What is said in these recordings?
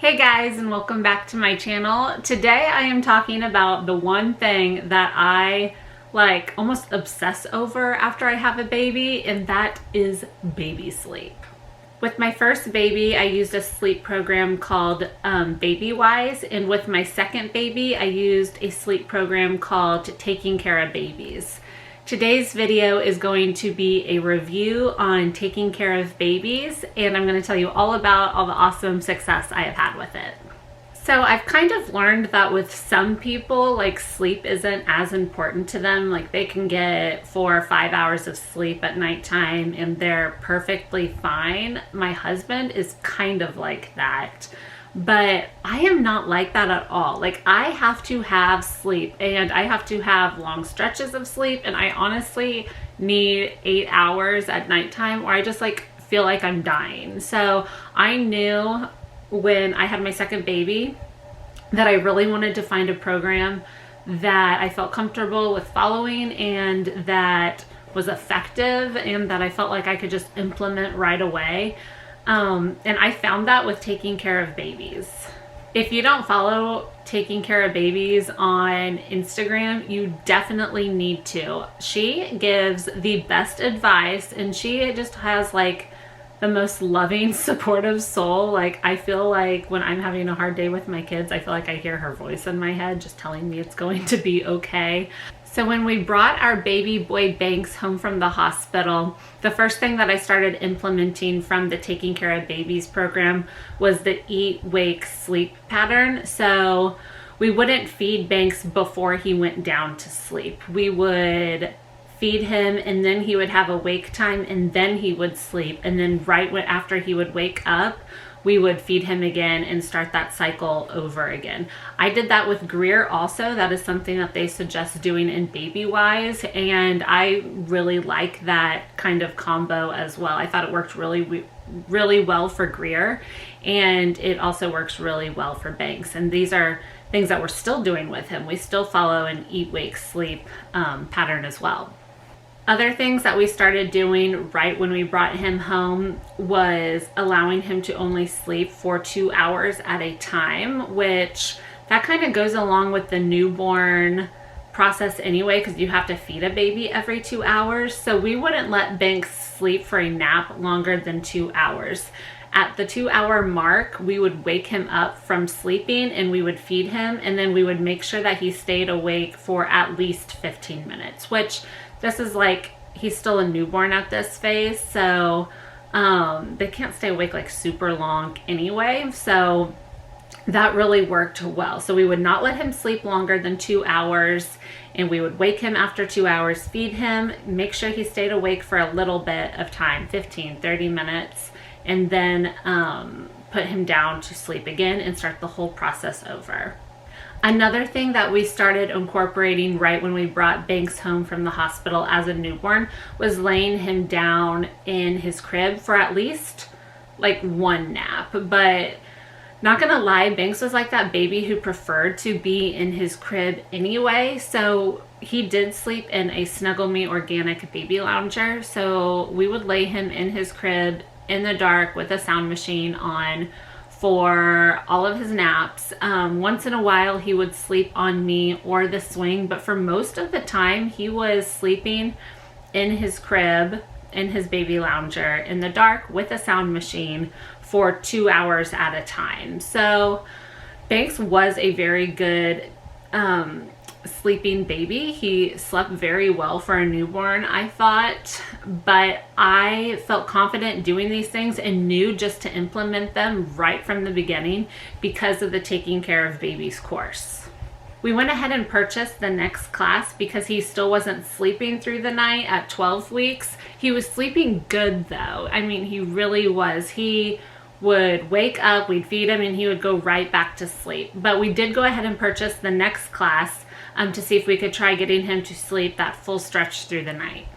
Hey guys, and welcome back to my channel. Today I am talking about the one thing that I almost obsess over after I have a baby, and that is baby sleep. With my first baby, I used a sleep program called Baby Wise, and with my second baby, I used a sleep program called Taking Care of Babies. Today's video is going to be a review on taking care of babies, and I'm going to tell you all about all the awesome success I have had with it. So I've kind of learned that with some people, sleep isn't as important to them. They can get 4 or 5 hours of sleep at nighttime and they're perfectly fine. My husband is kind of like that. But I am not like that at all. I have to have sleep, and I have to have long stretches of sleep, and I honestly need 8 hours at nighttime, or I just feel like I'm dying. So I knew when I had my second baby that I really wanted to find a program that I felt comfortable with following and that was effective and that I felt like I could just implement right away. And I found that with Taking Care of Babies. If you don't follow Taking Care of Babies on Instagram, you definitely need to. She gives the best advice, and she just has the most loving, supportive soul. I feel like when I'm having a hard day with my kids, I feel like I hear her voice in my head just telling me it's going to be okay. So when we brought our baby boy Banks home from the hospital, the first thing that I started implementing from the Taking Care of Babies program was the eat, wake, sleep pattern. So we wouldn't feed Banks before he went down to sleep. We would feed him, and then he would have a wake time, and then he would sleep, and then after he would wake up, we would feed him again and start that cycle over again. I did that with Greer also. That is something that they suggest doing in Baby Wise, and I really like that kind of combo as well. I thought it worked really well for Greer, and it also works really well for Banks. And these are things that we're still doing with him. We still follow an eat, wake, sleep pattern as well. Other things that we started doing right when we brought him home was allowing him to only sleep for 2 hours at a time, which that kind of goes along with the newborn process anyway, because you have to feed a baby every 2 hours. So we wouldn't let Banks sleep for a nap longer than 2 hours. At the 2 hour mark, we would wake him up from sleeping and we would feed him, and then we would make sure that he stayed awake for at least 15 minutes, which this is he's still a newborn at this phase, so they can't stay awake super long anyway, so that really worked well. So we would not let him sleep longer than 2 hours, and we would wake him after 2 hours, feed him, make sure he stayed awake for a little bit of time, 15-30 minutes, and then put him down to sleep again and start the whole process over. Another thing that we started incorporating right when we brought Banks home from the hospital as a newborn was laying him down in his crib for at least one nap. But not gonna lie, Banks was that baby who preferred to be in his crib anyway, so he did sleep in a Snuggle Me organic baby lounger. So we would lay him in his crib in the dark with a sound machine on for all of his naps. Once in a while he would sleep on me or the swing, but for most of the time he was sleeping in his crib, in his baby lounger, in the dark with a sound machine for 2 hours at a time. So Banks was a very good sleeping baby. He slept very well for a newborn, I thought, but I felt confident doing these things and knew just to implement them right from the beginning because of the Taking Care of Babies course. We went ahead and purchased the next class because he still wasn't sleeping through the night at 12 weeks. He was sleeping good though. I mean, he really was. He would wake up, we'd feed him, and he would go right back to sleep. But we did go ahead and purchase the next class to see if we could try getting him to sleep that full stretch through the night.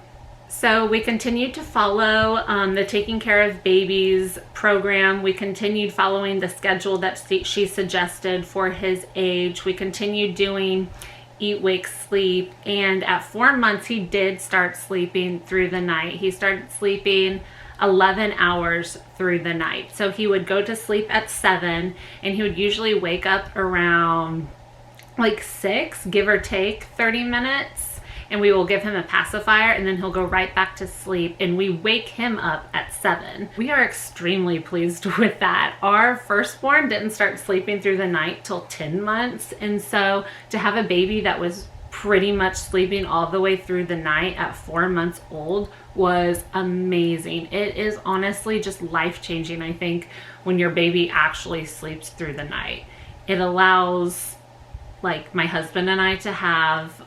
So we continued to follow the Taking Care of Babies program. We continued following the schedule that she suggested for his age. We continued doing eat, wake, sleep, and at 4 months he did start sleeping through the night. He started sleeping 11 hours through the night. So he would go to sleep at 7 and he would usually wake up around like 6, give or take 30 minutes. And we will give him a pacifier and then he'll go right back to sleep and we wake him up at 7. We are extremely pleased with that. Our firstborn didn't start sleeping through the night till 10 months. And so to have a baby that was pretty much sleeping all the way through the night at 4 months old was amazing. It is honestly just life-changing, I think, when your baby actually sleeps through the night. It allows like my husband and I to have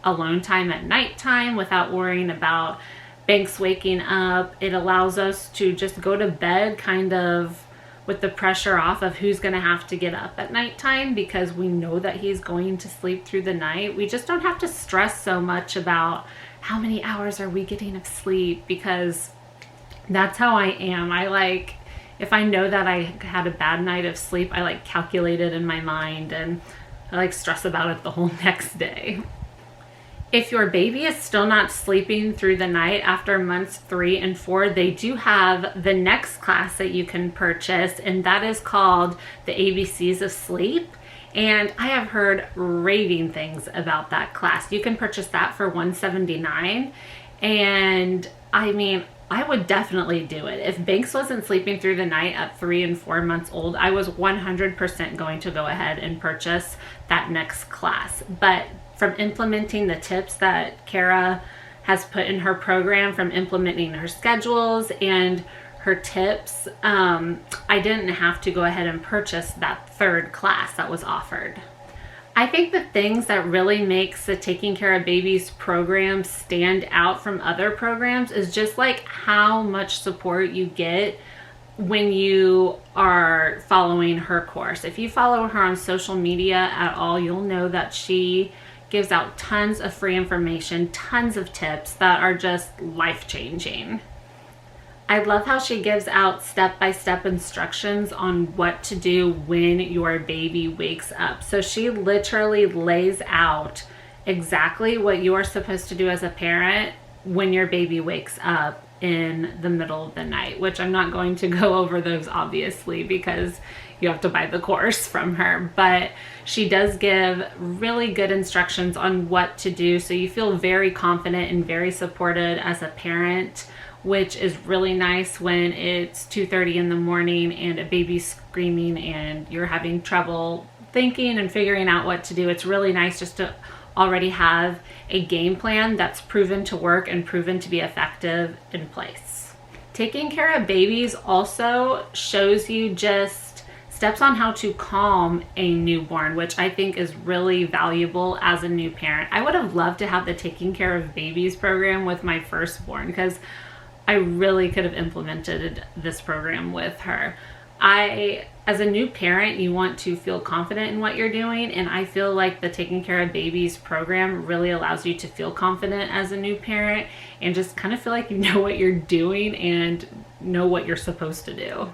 alone time at nighttime without worrying about Banks waking up. It allows us to just go to bed kind of with the pressure off of who's going to have to get up at nighttime, because we know that he's going to sleep through the night. We just don't have to stress so much about how many hours are we getting of sleep, because that's how I am. If I know that I had a bad night of sleep, I calculate it in my mind and I stress about it the whole next day. If your baby is still not sleeping through the night after months 3 and 4, they do have the next class that you can purchase, and that is called the ABCs of Sleep. And I have heard raving things about that class. You can purchase that for $179. And I mean, I would definitely do it. If Banks wasn't sleeping through the night at 3 and 4 months old, I was 100% going to go ahead and purchase that next class. But from implementing the tips that Cara has put in her program, from implementing her schedules and her tips, I didn't have to go ahead and purchase that third class that was offered. I think the things that really makes the Taking Care of Babies program stand out from other programs is just how much support you get when you are following her course. If you follow her on social media at all, you'll know that she gives out tons of free information, tons of tips that are just life-changing. I love how she gives out step-by-step instructions on what to do when your baby wakes up. So she literally lays out exactly what you're supposed to do as a parent when your baby wakes up in the middle of the night, which I'm not going to go over those obviously because you have to buy the course from her, but she does give really good instructions on what to do, so you feel very confident and very supported as a parent, which is really nice when it's 2:30 in the morning and a baby's screaming and you're having trouble thinking and figuring out what to do. It's really nice just to already have a game plan that's proven to work and proven to be effective in place. Taking Care of Babies also shows you just steps on how to calm a newborn, which I think is really valuable as a new parent. I would have loved to have the Taking Care of Babies program with my firstborn, because I really could have implemented this program with her. As a new parent, you want to feel confident in what you're doing, and I feel like the Taking Care of Babies program really allows you to feel confident as a new parent and just kind of feel like you know what you're doing and know what you're supposed to do.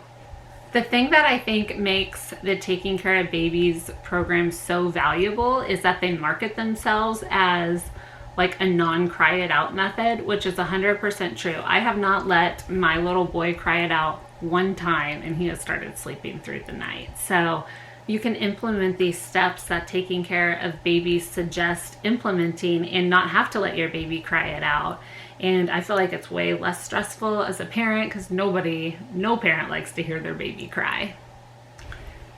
The thing that I think makes the Taking Care of Babies program so valuable is that they market themselves as a non-cry it out method, which is 100% true. I have not let my little boy cry it out one time and he has started sleeping through the night. So you can implement these steps that Taking Care of Babies suggest implementing and not have to let your baby cry it out. And I feel like it's way less stressful as a parent, because no parent likes to hear their baby cry.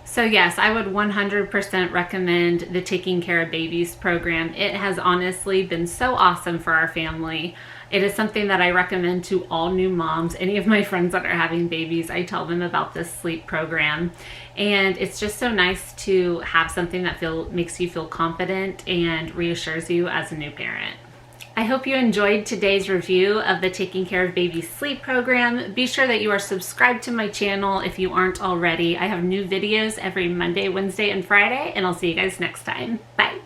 So yes, I would 100% recommend the Taking Care of Babies program. It has honestly been so awesome for our family. It is something that I recommend to all new moms. Any of my friends that are having babies, I tell them about this sleep program. And it's just so nice to have something that makes you feel confident and reassures you as a new parent. I hope you enjoyed today's review of the Taking Care of Babies sleep program. Be sure that you are subscribed to my channel if you aren't already. I have new videos every Monday, Wednesday, and Friday, and I'll see you guys next time. Bye.